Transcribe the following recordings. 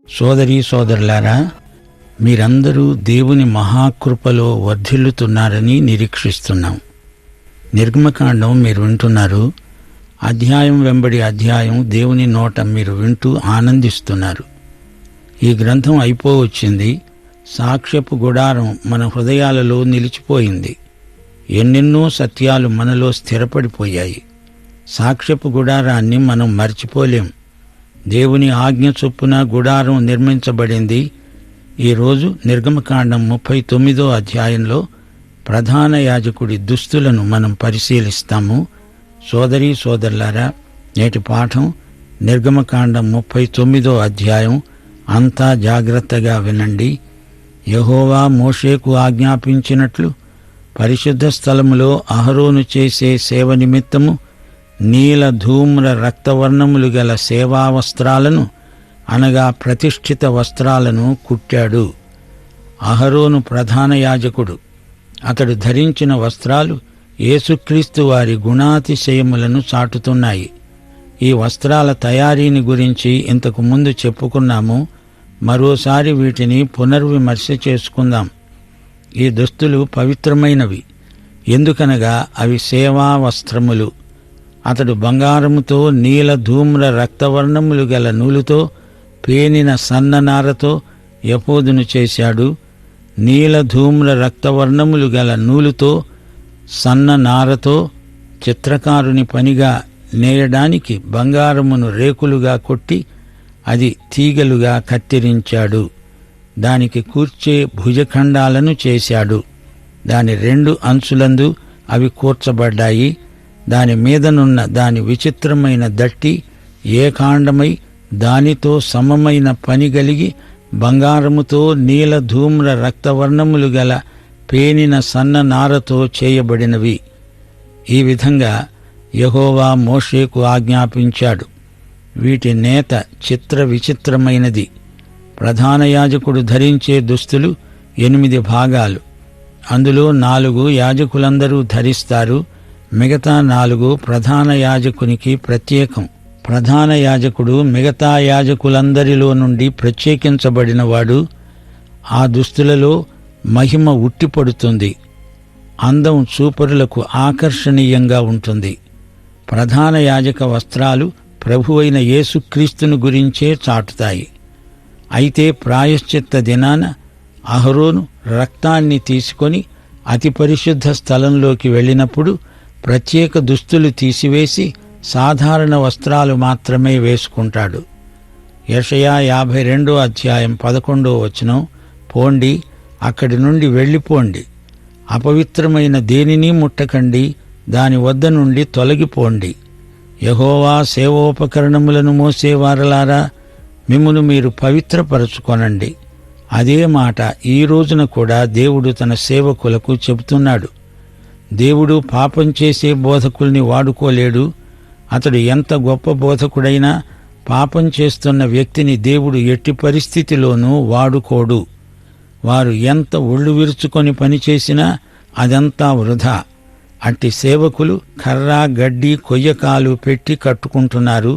సోదరీ సోదరులారా, మీరందరూ దేవుని మహాకృపలో వర్ధిల్లుతున్నారని నిరీక్షిస్తున్నాం. నిర్గమకాండం మీరు వింటున్నారు. అధ్యాయం వెంబడి అధ్యాయం దేవుని నోట మీరు వింటూ ఆనందిస్తున్నారు. ఈ గ్రంథం అయిపోవచ్చింది. సాక్ష్యపు గుడారం మన హృదయాలలో నిలిచిపోయింది. ఎన్నెన్నో సత్యాలు మనలో స్థిరపడిపోయాయి. సాక్ష్యపు గుడారాన్ని మనం మర్చిపోలేం. దేవుని ఆజ్ఞ చొప్పున గుడారం నిర్మించబడింది. ఈరోజు నిర్గమకాండం 39వ అధ్యాయంలో ప్రధాన యాజకుడి దుస్తులను మనం పరిశీలిస్తాము. సోదరీ సోదరులారా, నేటి పాఠం నిర్గమకాండం 39వ అధ్యాయం. అంతా జాగ్రత్తగా వినండి. యెహోవా మోషేకు ఆజ్ఞాపించినట్లు పరిశుద్ధ స్థలములో అహరోను చేసే సేవ నిమిత్తము నీల ధూమ్ర రక్తవర్ణములు గల సేవా వస్త్రాలను, అనగా ప్రతిష్ఠిత వస్త్రాలను కుట్టాడు. అహరోను ప్రధాన యాజకుడు. అతడు ధరించిన వస్త్రాలు యేసుక్రీస్తు వారి గుణాతిశయములను చాటుతున్నాయి. ఈ వస్త్రాల తయారీని గురించి ఇంతకు ముందు చెప్పుకున్నాము. మరోసారి వీటిని పునర్విమర్శ చేసుకుందాం. ఈ దుస్తులు పవిత్రమైనవి. ఎందుకనగా అవి సేవా వస్త్రములు. అతడు బంగారముతో, నీల ధూమ్ర రక్తవర్ణములు గల నూలుతో, పేనిన సన్ననారతో ఎఫోదును చేశాడు. నీల ధూమ్ర రక్తవర్ణములు గల నూలుతో, సన్ననారతో చిత్రకారుని పనిగా నేయడానికి బంగారమును రేకులుగా కొట్టి అది తీగలుగా కత్తిరించాడు. దానికి కూర్చే భుజఖండాలను చేశాడు. దాని 2 అంచులందు అవి కూర్చబడ్డాయి. దాని మీదనున్న దాని విచిత్రమైన దట్టి ఏకాండమై దానితో సమమైన పని గలిగి బంగారముతో, నీల ధూమ్ర రక్తవర్ణములు గల పేనిన సన్న నారతో చేయబడినవి. ఈ విధంగా యెహోవా మోషేకు ఆజ్ఞాపించాడు. వీటి నేత చిత్ర విచిత్రమైనది. ప్రధాన యాజకుడు ధరించే దుస్తులు 8 భాగాలు. అందులో 4 యాజకులందరూ ధరిస్తారు. మిగతా 4 ప్రధాన యాజకునికి ప్రత్యేకం. ప్రధాన యాజకుడు మిగతా యాజకులందరిలో నుండి ప్రత్యేకించబడినవాడు. ఆ దుస్తులలో మహిమ ఉట్టిపడుతుంది. అందం చూపరులకు ఆకర్షణీయంగా ఉంటుంది. ప్రధాన యాజక వస్త్రాలు ప్రభువైన యేసుక్రీస్తును గురించే చాటుతాయి. అయితే ప్రాయశ్చిత్త దినాన అహరోను రక్తాన్ని తీసుకొని అతి పరిశుద్ధ స్థలంలోకి వెళ్ళినప్పుడు ప్రత్యేక దుస్తులు తీసివేసి సాధారణ వస్త్రాలు మాత్రమే వేసుకుంటాడు. యెషయా 52వ అధ్యాయం 11వ వచనం, పోండి, అక్కడి నుండి వెళ్ళిపోండి, అపవిత్రమైన దేనిని ముట్టకండి, దాని వద్ద నుండి తొలగిపోండి. యెహోవా సేవోపకరణములను మోసేవారలారా, మిమ్మును మీరు పవిత్రపరచుకొనండి. అదే మాట ఈ రోజున కూడా దేవుడు తన సేవకులకు చెబుతున్నాడు. దేవుడు పాపం చేసే బోధకుల్ని వాడుకోలేడు. అతడు ఎంత గొప్ప బోధకుడైనా పాపం చేస్తున్న వ్యక్తిని దేవుడు ఎట్టి పరిస్థితిలోనూ వాడుకోడు. వారు ఎంత ఒళ్ళు విరుచుకొని పనిచేసినా అదంతా వృధా. అట్టి సేవకులు కర్ర, గడ్డి, కొయ్యకాలు పెట్టి కట్టుకుంటున్నారు.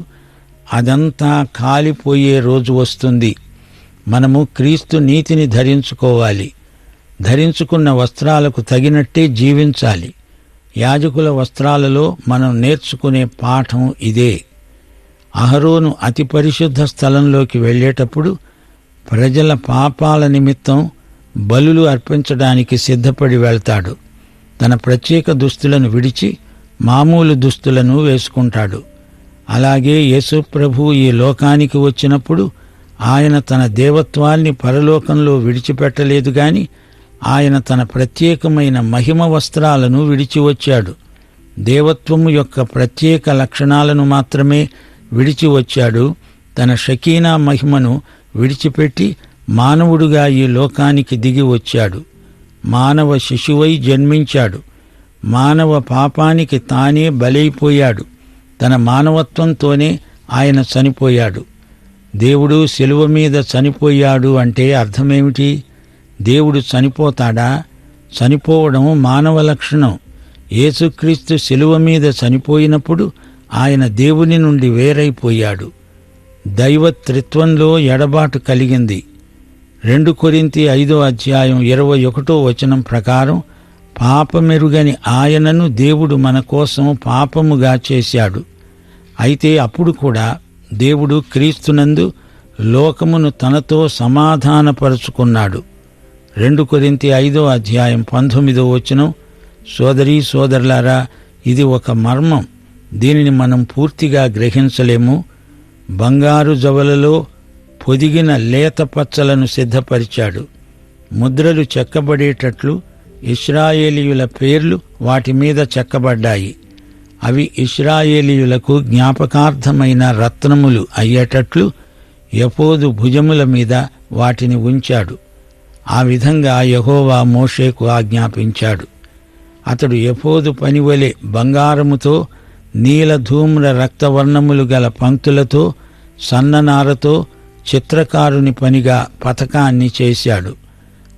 అదంతా కాలిపోయే రోజు వస్తుంది. మనము క్రీస్తు నీతిని ధరించుకోవాలి. ధరించుకున్న వస్త్రాలకు తగినట్టే జీవించాలి. యాజకుల వస్త్రాలలో మనం నేర్చుకునే పాఠం ఇదే. అహరోను అతి పరిశుద్ధ స్థలంలోకి వెళ్ళేటప్పుడు ప్రజల పాపాల నిమిత్తం బలులు అర్పించడానికి సిద్ధపడి వెళ్తాడు. తన ప్రత్యేక దుస్తులను విడిచి మామూలు దుస్తులను వేసుకుంటాడు. అలాగే యేసు ప్రభు ఈ లోకానికి వచ్చినప్పుడు ఆయన తన దేవత్వాన్ని పరలోకంలో విడిచిపెట్టలేదు గాని ఆయన తన ప్రత్యేకమైన మహిమ వస్త్రాలను విడిచి వచ్చాడు. దేవత్వము యొక్క ప్రత్యేక లక్షణాలను మాత్రమే విడిచి వచ్చాడు. తన షకీనా మహిమను విడిచిపెట్టి మానవుడుగా ఈ లోకానికి దిగి వచ్చాడు. మానవ శిశువై జన్మించాడు. మానవ పాపానికి తానే బలైపోయాడు. తన మానవత్వంతోనే ఆయన చనిపోయాడు. దేవుడు శిలువ మీద చనిపోయాడు అంటే అర్థమేమిటి? దేవుడు చనిపోతాడా? చనిపోవడం మానవ లక్షణం. యేసుక్రీస్తు శిలువ మీద చనిపోయినప్పుడు ఆయన దేవుని నుండి వేరైపోయాడు. దైవత్రిత్వంలో ఎడబాటు కలిగింది. 2 కొరింథీ 5:21 ప్రకారం పాపమెరుగని ఆయనను దేవుడు మన కోసం పాపముగా చేశాడు. అయితే అప్పుడు కూడా దేవుడు క్రీస్తునందు లోకమును తనతో సమాధానపరుచుకున్నాడు. 2 కొరింథీ 5:19 సోదరీ సోదరులారా, ఇది ఒక మర్మం. దీనిని మనం పూర్తిగా గ్రహించలేము. బంగారు జవలలో పొదిగిన లేత పచ్చలను సిద్ధపరిచాడు. ముద్రలు చెక్కబడేటట్లు ఇశ్రాయేలీయుల పేర్లు వాటి మీద చెక్కబడ్డాయి. అవి ఇశ్రాయేలీయులకు జ్ఞాపకార్థమైన రత్నములు అయ్యేటట్లు ఎఫోదు భుజముల మీద వాటిని ఉంచాడు. ఆ విధంగా యెహోవా మోషేకు ఆజ్ఞాపించాడు. అతడు ఎఫోదు పనివలె బంగారముతో, నీలధూమ్ర రక్తవర్ణములు గల పంక్తులతో, సన్ననారతో చిత్రకారుని పనిగా పతకాన్ని చేశాడు.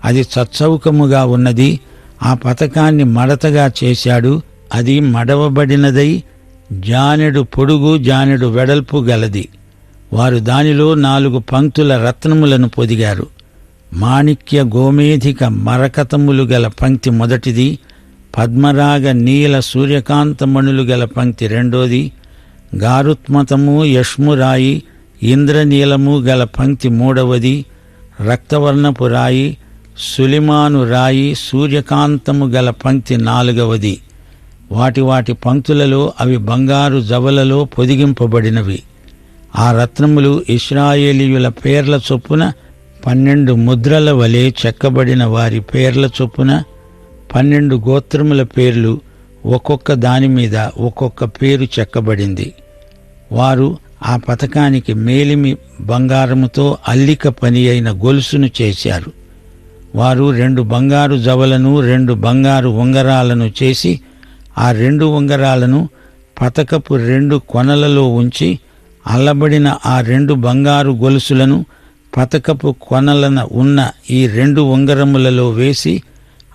అది చచ్చౌకముగా ఉన్నది. ఆ పతకాన్ని మడతగా చేశాడు. అది మడవబడినదై జానెడు పొడుగు జానెడు వెడల్పు గలది. వారు దానిలో 4 పంక్తుల రత్నములను పొదిగారు. మాణిక్య గోమేధిక మరకతములు గల పంక్తి మొదటిది, పద్మరాగ నీల సూర్యకాంతమణులు గల పంక్తి రెండోది, గారుత్మతము యష్మురాయి ఇంద్రనీలము గల పంక్తి మూడవది, రక్తవర్ణపు రాయి సులిమాను రాయి సూర్యకాంతము గల పంక్తి నాలుగవది. వాటి పంక్తులలో అవి బంగారు జవలలో పొదిగింపబడినవి. ఆ రత్నములు ఇశ్రాయేలీయుల పేర్ల చొప్పున 12 ముద్రల వలె చెక్కబడిన వారి పేర్ల చొప్పున 12 గోత్రముల పేర్లు ఒక్కొక్క దానిమీద ఒక్కొక్క పేరు చెక్కబడింది. వారు ఆ పతకానికి మేలిమి బంగారముతో అల్లిక పని అయిన గొలుసును చేశారు. వారు 2 బంగారు జవలను 2 బంగారు ఉంగరాలను చేసి ఆ 2 ఉంగరాలను పతకపు 2 కొనలలో ఉంచి అల్లబడిన ఆ 2 బంగారు గొలుసులను పతకపు కొనలన ఉన్న ఈ 2 ఉంగరములలో వేసి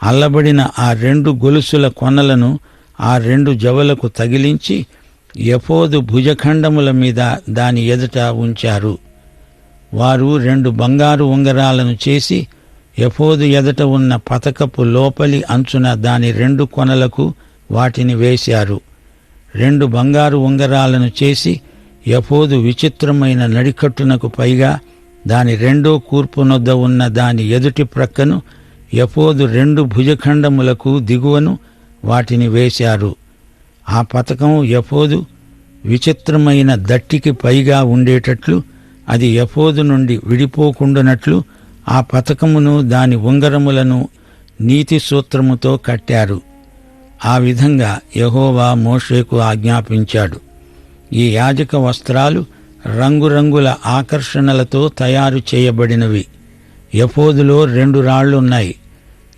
అల్లబడిన ఆ 2 గొలుసుల కొనలను ఆ 2 జవలకు తగిలించి ఎఫోదు భుజఖండముల మీద దాని ఎదుట ఉంచారు. వారు 2 బంగారు ఉంగరాలను చేసి ఎఫోదు ఎదుట ఉన్న పతకపు లోపలి అంచున దాని 2 కొనలకు వాటిని వేశారు. 2 బంగారు ఉంగరాలను చేసి ఎఫోదు విచిత్రమైన నడికట్టునకు పైగా దాని 2వ కూర్పునొద్ద ఉన్న దాని ఎదుటి ప్రక్కను ఎఫోదు 2 భుజఖండములకు దిగువను వాటిని వేశారు. ఆ పతకం ఎఫోదు విచిత్రమైన దట్టికి పైగా ఉండేటట్లు, అది ఎఫోదు నుండి విడిపోకుండానట్లు ఆ పతకమును దాని ఉంగరములను నీతి సూత్రముతో కట్టారు. ఆ విధంగా యెహోవా మోషేకు ఆజ్ఞాపించాడు. ఈ యాజక వస్త్రాలు రంగురంగుల ఆకర్షణలతో తయారు చేయబడినవి. ఎఫోదులో 2 రాళ్లున్నాయి.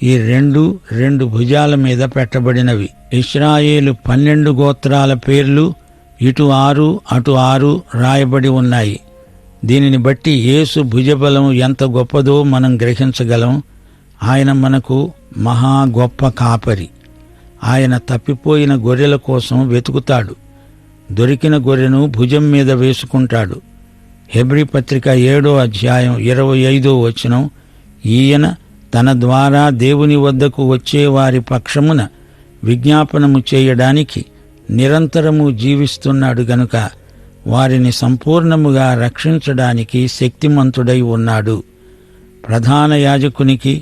ఈ 2 భుజాల మీద పెట్టబడినవి. ఇశ్రాయేలు 12 గోత్రాల పేర్లు ఇటు 6 అటు 6 రాయబడి ఉన్నాయి. దీనిని బట్టి యేసు భుజబలం ఎంత గొప్పదో మనం గ్రహించగలం. ఆయన మనకు మహా గొప్ప కాపరి. ఆయన తప్పిపోయిన గొర్రెల కోసం వెతుకుతాడు. దొరికిన గొర్రెను భుజం మీద వేసుకుంటాడు. హెబ్రీ పత్రిక 7:25 ఈయన తన ద్వారా దేవుని వద్దకు వచ్చే వారి పక్షమున విజ్ఞాపనము చేయడానికి నిరంతరము జీవిస్తున్నాడు గనుక వారిని సంపూర్ణముగా రక్షించడానికి శక్తిమంతుడై ఉన్నాడు. ప్రధాన యాజకునికి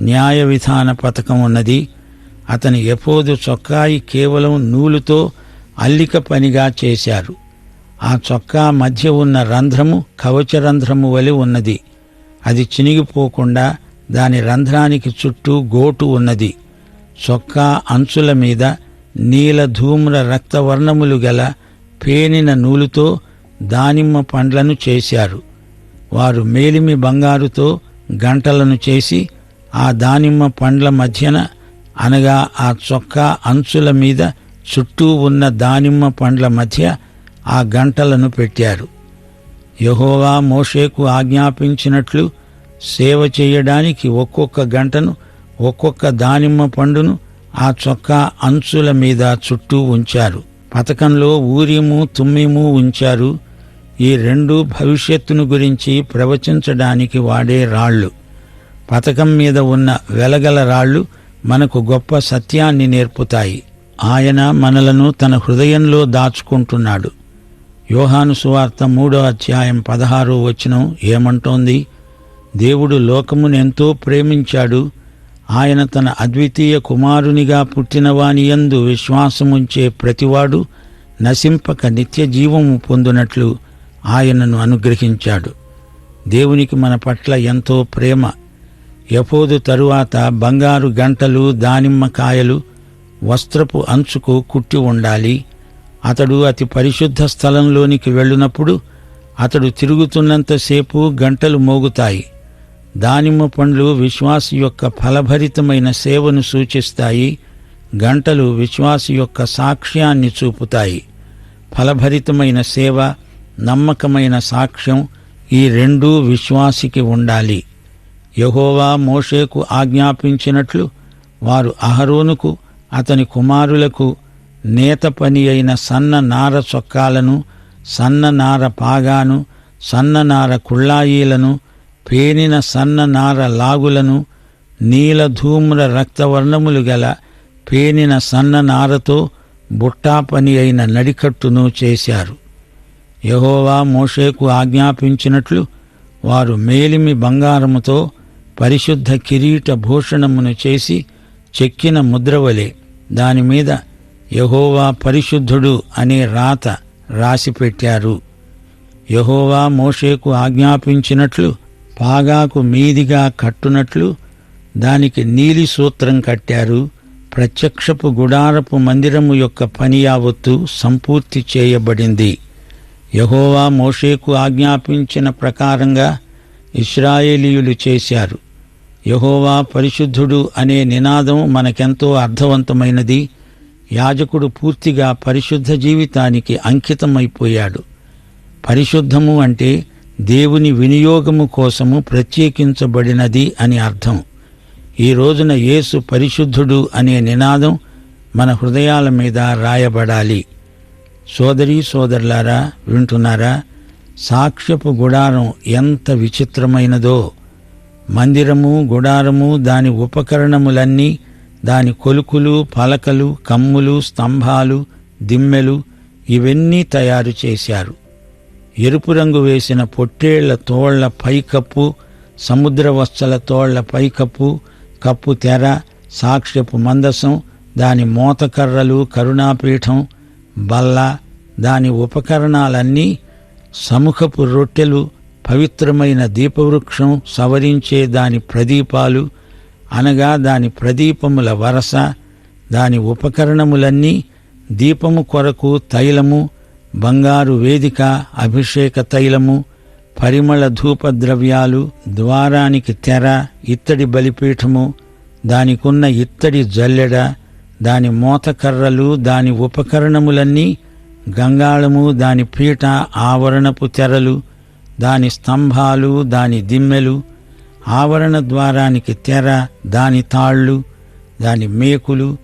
న్యాయ విధాన పథకం ఉన్నది. అతని ఎఫోదు చొక్కాయి కేవలం నూలుతో అల్లిక పనిగా చేశారు. ఆ చొక్కా మధ్య ఉన్న రంధ్రము కవచరంధ్రము వలె ఉన్నది. అది చినిగిపోకుండా దాని రంధ్రానికి చుట్టూ గోటు ఉన్నది. చొక్కా అంచుల మీద నీలధూమ్ర రక్తవర్ణములు గల పేనిన నూలుతో దానిమ్మ పండ్లను చేశారు. వారు మేలిమి బంగారుతో గంటలను చేసి ఆ దానిమ్మ పండ్ల మధ్యన, అనగా ఆ చొక్కా అంచుల మీద చుట్టూ ఉన్న దానిమ్మ పండ్ల మధ్య ఆ గంటలను పెట్టారు. యెహోవా మోషేకు ఆజ్ఞాపించినట్లు సేవ చేయడానికి ఒక్కొక్క గంటను, ఒక్కొక్క దానిమ్మ పండును ఆ చొక్కా అంచుల మీద చుట్టూ ఉంచారు. పతకంలో ఊరీము తుమ్మీము ఉంచారు. ఈ రెండు భవిష్యత్తును గురించి ప్రవచించడానికి వాడే రాళ్ళు. పతకం మీద ఉన్న వెలగల రాళ్ళు మనకు గొప్ప సత్యాన్ని నేర్పుతాయి. ఆయన మనలను తన హృదయంలో దాచుకుంటున్నాడు. యోహాను సువార్త 3:16 ఏమంటోంది? దేవుడు లోకమునెంతో ప్రేమించాడు, ఆయన తన అద్వితీయ కుమారునిగా పుట్టినవానియందు విశ్వాసముంచే ప్రతివాడు నశింపక నిత్య జీవము పొందునట్లు ఆయనను అనుగ్రహించాడు. దేవునికి మన పట్ల ఎంతో ప్రేమ. ఎఫోదు తరువాత బంగారు గంటలు, దానిమ్మకాయలు వస్త్రపు అంచుకు కుట్టి ఉండాలి. అతడు అతి పరిశుద్ధ స్థలంలోనికి వెళ్ళినప్పుడు అతడు తిరుగుతున్నంతసేపు గంటలు మోగుతాయి. దానిమ్మ పండ్లు విశ్వాసి యొక్క ఫలభరితమైన సేవను సూచిస్తాయి. గంటలు విశ్వాసి యొక్క సాక్ష్యాన్ని చూపుతాయి. ఫలభరితమైన సేవ, నమ్మకమైన సాక్ష్యం ఈ రెండూ విశ్వాసికి ఉండాలి. యెహోవా మోషేకు ఆజ్ఞాపించినట్లు వారు అహరోనుకు అతని కుమారులకు నేత పని అయిన సన్న నార చొక్కాలను, సన్న నార పాగాను, సన్న నార కుళ్ళాయీలను, పేనిన సన్న నార లాగులను, నీలధూమ్ర రక్తవర్ణములు గల పేనిన సన్న నారతో బుట్టా పని అయిన నడికట్టును చేశారు. యెహోవా మోషేకు ఆజ్ఞాపించినట్లు వారు మేలిమి బంగారముతో పరిశుద్ధ కిరీట భూషణమును చేసి చెక్కిన ముద్రవలె దానిమీద యెహోవా పరిశుద్ధుడు అనే రాత రాసిపెట్టారు. యెహోవా మోషేకు ఆజ్ఞాపించినట్లు పాగాకు మీదిగా కట్టునట్లు దానికి నీలి సూత్రం కట్టారు. ప్రత్యక్షపు గుడారపు మందిరము యొక్క పని యావత్తు సంపూర్తి చేయబడింది. యెహోవా మోషేకు ఆజ్ఞాపించిన ప్రకారంగా ఇశ్రాయేలీయులు చేశారు. యెహోవా పరిశుద్ధుడు అనే నినాదం మనకెంతో అర్థవంతమైనది. యాజకుడు పూర్తిగా పరిశుద్ధ జీవితానికి అంకితమైపోయాడు. పరిశుద్ధము అంటే దేవుని వినియోగము కోసము ప్రత్యేకించబడినది అని అర్థం. ఈ రోజున యేసు పరిశుద్ధుడు అనే నినాదం మన హృదయాల మీద రాయబడాలి. సోదరీ సోదరులారా, వింటున్నారా? సాక్ష్యపు గుడారం ఎంత విచిత్రమైనదో! మందిరము, గుడారము, దాని ఉపకరణములన్నీ, దాని కొలుకులు, పలకలు, కమ్ములు, స్తంభాలు, దిమ్మెలు ఇవన్నీ తయారు చేశారు. ఎరుపు రంగు వేసిన పొట్టేళ్ల తోళ్ల పైకప్పు, సముద్రవత్సల తోళ్ల పైకప్పు, కప్పు తెర, సాక్ష్యపు మందసం, దాని మోతకర్రలు, కరుణాపీఠం, బల్ల, దాని ఉపకరణాలన్నీ, సముఖపు రొట్టెలు, పవిత్రమైన దీపవృక్షం సవరించే దాని ప్రదీపాలు, అనగా దాని ప్రదీపముల వరస, దాని ఉపకరణములన్నీ, దీపము కొరకు తైలము, బంగారు వేదిక, అభిషేక తైలము, పరిమళ ధూపద్రవ్యాలు, ద్వారానికి తెర, ఇత్తడి బలిపీఠము, దానికున్న ఇత్తడి జల్లెడ, దాని మోతకర్రలు, దాని ఉపకరణములన్నీ, గంగాళము, దాని పీట, ఆవరణపు తెరలు, దాని స్తంభాలు, దాని దిమ్మెలు, ఆవరణ ద్వారానికి తెర, దాని తాళ్లు, దాని మేకులు,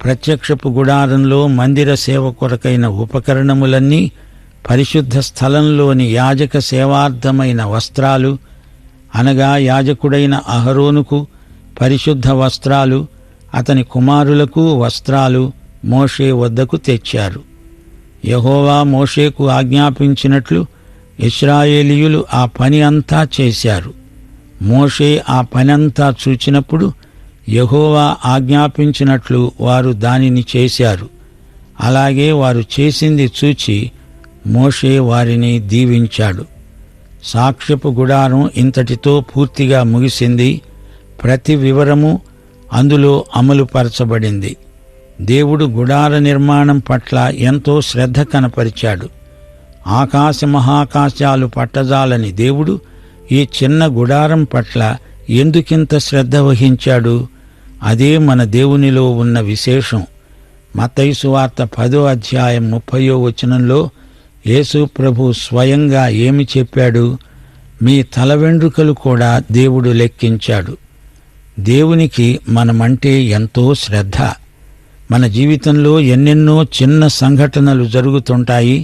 ప్రత్యక్షపు గుడారంలో మందిర సేవ కొరకైన ఉపకరణములన్నీ, పరిశుద్ధ స్థలంలోని యాజక సేవార్థమైన వస్త్రాలు, అనగా యాజకుడైన అహరోనుకు పరిశుద్ధ వస్త్రాలు, అతని కుమారులకు వస్త్రాలు మోషే వద్దకు తెచ్చారు. యెహోవా మోషేకు ఆజ్ఞాపించినట్లు ఇశ్రాయేలీయులు ఆ పని అంతా చేశారు. మోషే ఆ పనంతా చూచినప్పుడు యెహోవా ఆజ్ఞాపించినట్లు వారు దానిని చేశారు. అలాగే వారు చేసింది చూచి మోషే వారిని దీవించాడు. సాక్ష్యపు గుడారం ఇంతటితో పూర్తిగా ముగిసింది. ప్రతి వివరము అందులో అమలుపరచబడింది. దేవుడు గుడార నిర్మాణం పట్ల ఎంతో శ్రద్ధ కనపరిచాడు. ఆకాశ మహాకాశాలు పట్టజాలని దేవుడు ఈ చిన్న గుడారం పట్ల ఎందుకింత శ్రద్ధ వహించాడు? అదే మన దేవునిలో ఉన్న విశేషం. మత్తయి సువార్త 10:30 యేసు ప్రభు స్వయంగా ఏమి చెప్పాడు? మీ తల వెండ్రుకలు కూడా దేవుడు లెక్కించాడు. దేవునికి మనమంటే ఎంతో శ్రద్ధ. మన జీవితంలో ఎన్నెన్నో చిన్న సంఘటనలు జరుగుతుంటాయి.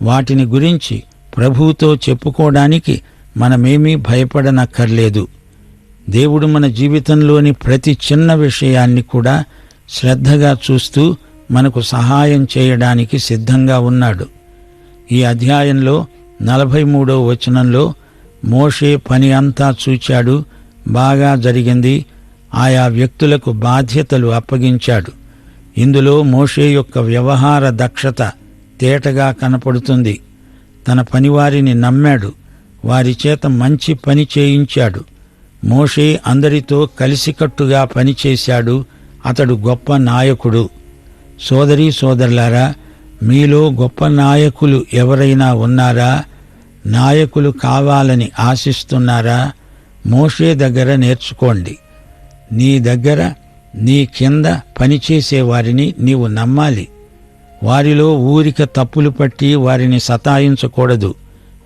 వాటిని గురించి ప్రభువుతో చెప్పుకోవడానికి మనమేమీ భయపడనక్కర్లేదు. దేవుడు మన జీవితంలోని ప్రతి చిన్న విషయాన్ని కూడా శ్రద్ధగా చూస్తూ మనకు సహాయం చేయడానికి సిద్ధంగా ఉన్నాడు. ఈ అధ్యాయంలో 43వ వచనంలో మోషే పని అంతా చూచాడు, బాగా జరిగింది, ఆయా వ్యక్తులకు బాధ్యతలు అప్పగించాడు. ఇందులో మోషే యొక్క వ్యవహార దక్షత తేటగా కనపడుతుంది. తన పనివారిని నమ్మాడు, వారి చేత మంచి పని చేయించాడు. మోషే అందరితో కలిసికట్టుగా పనిచేశాడు. అతడు గొప్ప నాయకుడు. సోదరీ సోదరులారా, మీలో గొప్ప నాయకులు ఎవరైనా ఉన్నారా? నాయకులు కావాలని ఆశిస్తున్నారా? మోషే దగ్గర నేర్చుకోండి. నీ దగ్గర నీ కింద పనిచేసే వారిని నీవు నమ్మాలి. వారిలో ఊరిక తప్పులు పట్టి వారిని సతాయించకూడదు,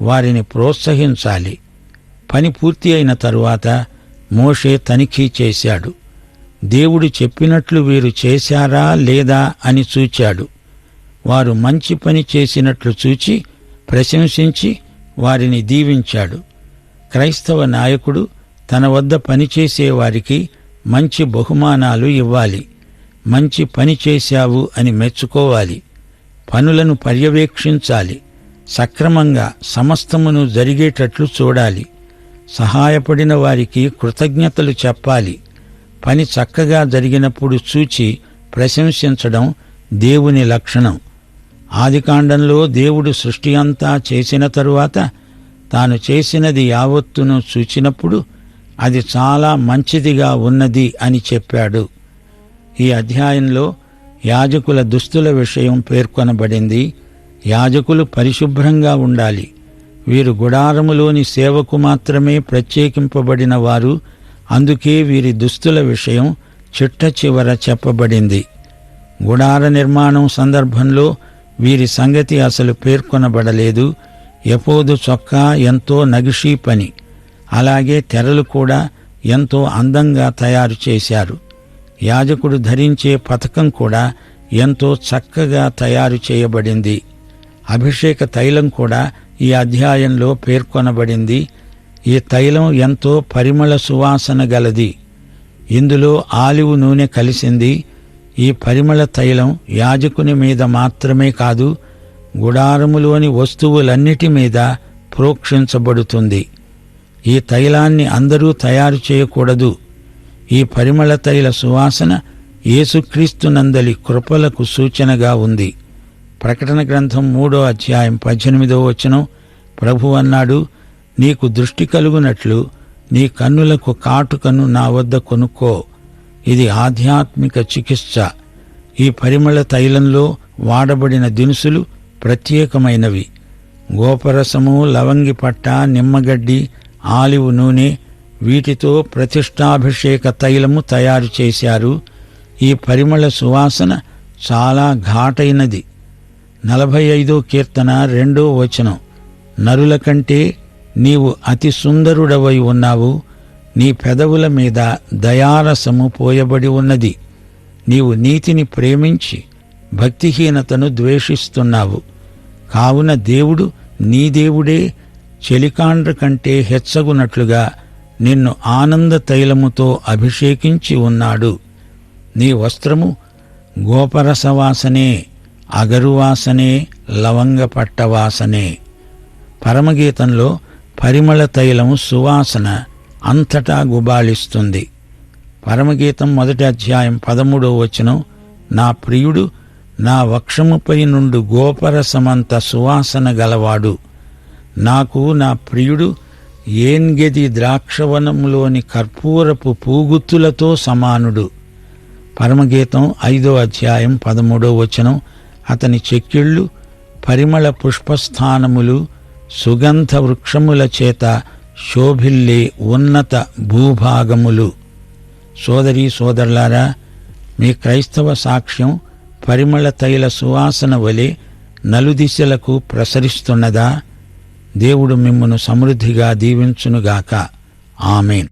వారిని ప్రోత్సహించాలి. పని పూర్తి అయిన తరువాత మోషే తనిఖీ చేశాడు. దేవుడు చెప్పినట్లు వీరు చేశారా లేదా అని చూచాడు. వారు మంచి పని చేసినట్లు చూచి ప్రశంసించి వారిని దీవించాడు. క్రైస్తవ నాయకుడు తన వద్ద పనిచేసే వారికి మంచి బహుమానాలు ఇవ్వాలి. మంచి పని చేశావు అని మెచ్చుకోవాలి. పనులను పర్యవేక్షించాలి. సక్రమంగా సమస్తమును జరిగేటట్లు చూడాలి. సహాయపడిన వారికి కృతజ్ఞతలు చెప్పాలి. పని చక్కగా జరిగినప్పుడు చూచి ప్రశంసించడం దేవుని లక్షణం. ఆదికాండంలో దేవుడు సృష్టి అంతా చేసిన తరువాత తాను చేసినది యావత్తును చూచినప్పుడు అది చాలా మంచిదిగా ఉన్నది అని చెప్పాడు. ఈ అధ్యాయంలో యాజకుల దుస్తుల విషయం పేర్కొనబడింది. యాజకులు పరిశుభ్రంగా ఉండాలి. వీరు గుడారములోని సేవకు మాత్రమే ప్రత్యేకింపబడిన వారు. అందుకే వీరి దుస్తుల విషయం చిట్ట చివర చెప్పబడింది. గుడార నిర్మాణం సందర్భంలో వీరి సంగతి అసలు పేర్కొనబడలేదు. ఎపోదు చొక్కా ఎంతో నగిషీ పని. అలాగే తెరలు కూడా ఎంతో అందంగా తయారు చేశారు. యాజకుడు ధరించే పతకం కూడా ఎంతో చక్కగా తయారు చేయబడింది. అభిషేక తైలం కూడా ఈ అధ్యాయంలో పేర్కొనబడింది. ఈ తైలం ఎంతో పరిమళ సువాసన గలది. ఇందులో ఆలివ్ నూనె కలిసింది. ఈ పరిమళ తైలం యాజకుని మీద మాత్రమే కాదు, గుడారములోని వస్తువులన్నిటి మీద ప్రోక్షించబడుతుంది. ఈ తైలాన్ని అందరూ తయారు చేయకూడదు. ఈ పరిమళ తైల సువాసన యేసుక్రీస్తునందలి కృపలకు సూచనగా ఉంది. ప్రకటన గ్రంథం 3వ అధ్యాయం 18వ వచనం ప్రభు అన్నాడు, నీకు దృష్టి కలుగునట్లు నీ కన్నులకు కాటుకను నా వద్ద కొనుక్కో. ఇది ఆధ్యాత్మిక చికిత్స. ఈ పరిమళ తైలంలో వాడబడిన దినుసులు ప్రత్యేకమైనవి. గోపరసము, లవంగి పట్ట, నిమ్మగడ్డి, ఆలివ్ నూనె, వీటితో ప్రతిష్టాభిషేక తైలము తయారు చేశారు. ఈ పరిమళ సువాసన చాలా ఘాటైనది. 45వ కీర్తన 2వ వచనం, నరుల కంటే నీవు అతి సుందరుడవై ఉన్నావు. నీ పెదవుల మీద దయారసము పోయబడి ఉన్నది. నీవు నీతిని ప్రేమించి భక్తిహీనతను ద్వేషిస్తున్నావు. కావున దేవుడు నీ దేవుడే చెలికాండ్ర కంటే హెచ్చగునట్లుగా నిన్ను ఆనంద తైలముతో అభిషేకించి ఉన్నాడు. నీ వస్త్రము గోపరసవాసనే, అగరువాసనే, లవంగపట్టవాసనే. పరమగీతంలో పరిమళ తైలము సువాసన అంతటా గుబాళిస్తుంది. పరమగీతం 1వ అధ్యాయం 13వ వచనం, నా ప్రియుడు నా వక్షముపై నుండి గోపరసమంత సువాసన గలవాడు. నాకు నా ప్రియుడు ఏన్గెది ద్రాక్షవనములోని కర్పూరపు పూగుత్తులతో సమానుడు. పరమగీతం 5వ అధ్యాయం 13వ వచనం, అతని చెక్కిళ్ళు పరిమళ పుష్పస్థానములు, సుగంధ వృక్షముల చేత శోభిల్లే ఉన్నత భూభాగములు. సోదరీ సోదరులారా, మీ క్రైస్తవ సాక్ష్యం పరిమళ తైల సువాసన వలె నలుదిశలకు ప్రసరిస్తున్నదా? దేవుడు మిమ్మును సమృద్ధిగా దీవించునుగాక. ఆమేన్.